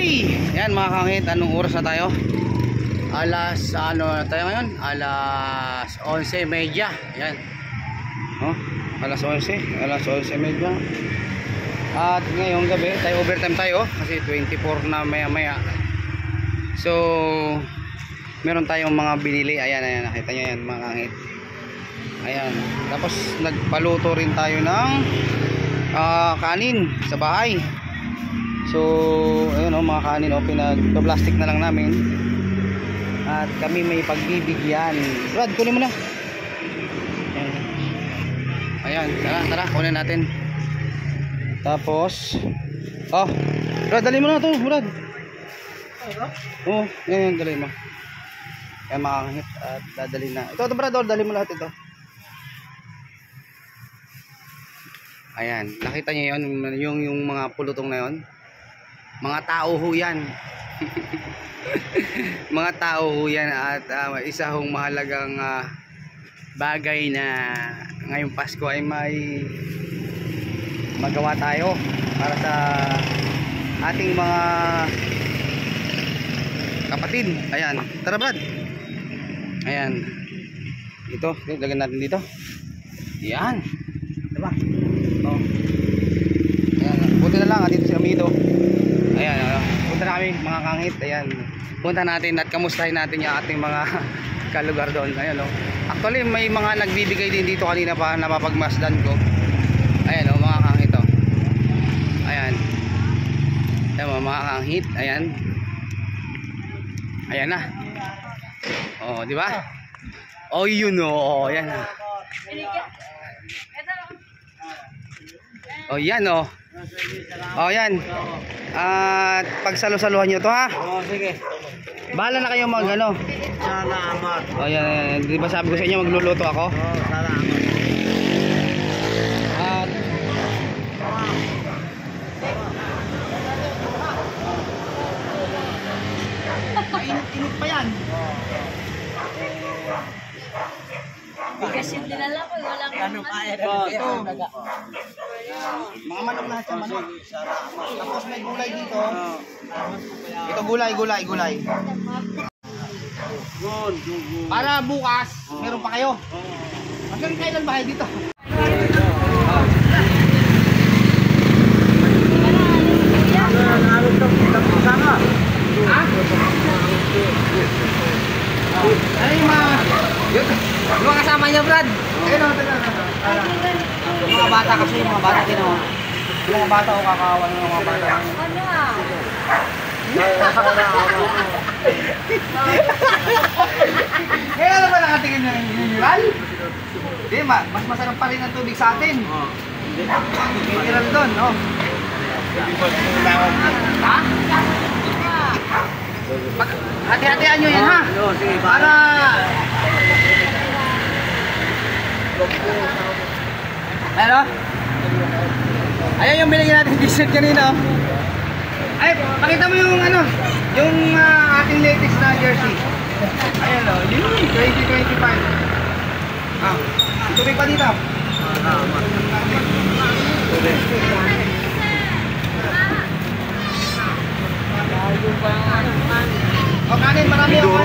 Okay, yan mga kangit, anong oras na tayo? Alas, ano na tayo ngayon? Alas 11:30. Yan. Oh, alas 11:30. At ngayong gabi, tayo overtime tayo kasi 24 na maya-maya. So, meron tayong mga binili. Ayan, nakita nyo yan mga kangit. Ayan, tapos nagpaluto rin tayo ng kanin sa bahay. So, ayun mga kanin pinag-plastic na lang namin. At kami may pagbibigyan. Brad, kunin mo na. Ayan, tara, kunin natin. Tapos, Brad, dali mo na ito, Brad. Ayan, dali mo. Ayan, makakangit at dadali na. Ito, Brad, dali mo lahat ito. Ayan, nakita niyo yun, yung mga pulutong na yun. Mga tao ho yan. Mga tao ho yan at isa hong mahalagang bagay na ngayong Pasko ay may magawa tayo para sa ating mga kapatid. Ayan, tara Brad. Ayan, ito, lagyan natin dito. Ayan, diba? Ayan, buti na lang dito si Amido. Ayan, punta na kami mga kangit. Ayan, punta natin at kamustahin natin yung ating mga kalugar doon. Ayan, actually may mga nagbibigay din dito kanina pa napapagmasdan ko. Ayan, mga kangit. Ayan, mga kangit. Ayan, ayan na. Di ba? Yun ayan na. Yan yan. At pagsalo-saluhan nyo to ha. Sige. Bahala na kayo mag Salamat. Yan. Di ba sabi ko sa inyo magluluto ako? Salamat. At mainit pa yan. Bigas yung dinala ko, walang Ano kaya ito. Mga manok lahat sa manok. Tapos may gulay dito. Ito gulay. Para bukas, meron pa kayo. Hanggang kailan ba kayo dito? Yung mga kasama niya, Brad. Yung mga bata kasi, yung mga bata din yung mga bata o kakawan ng mga bata. Kaya naman nakatingin na yung mineral? Hindi, mas masarap pa rin ang tubig sa atin. Mineral doon, no? Ha? Hati-hatian nyo yan, ha? Para ano? Ayan yung binigyan natin t-shirt kanina. Ay, pakita mo yung yung ating latest na jersey. Ayan 2025. Tubig pa dito. Kanin, marami ako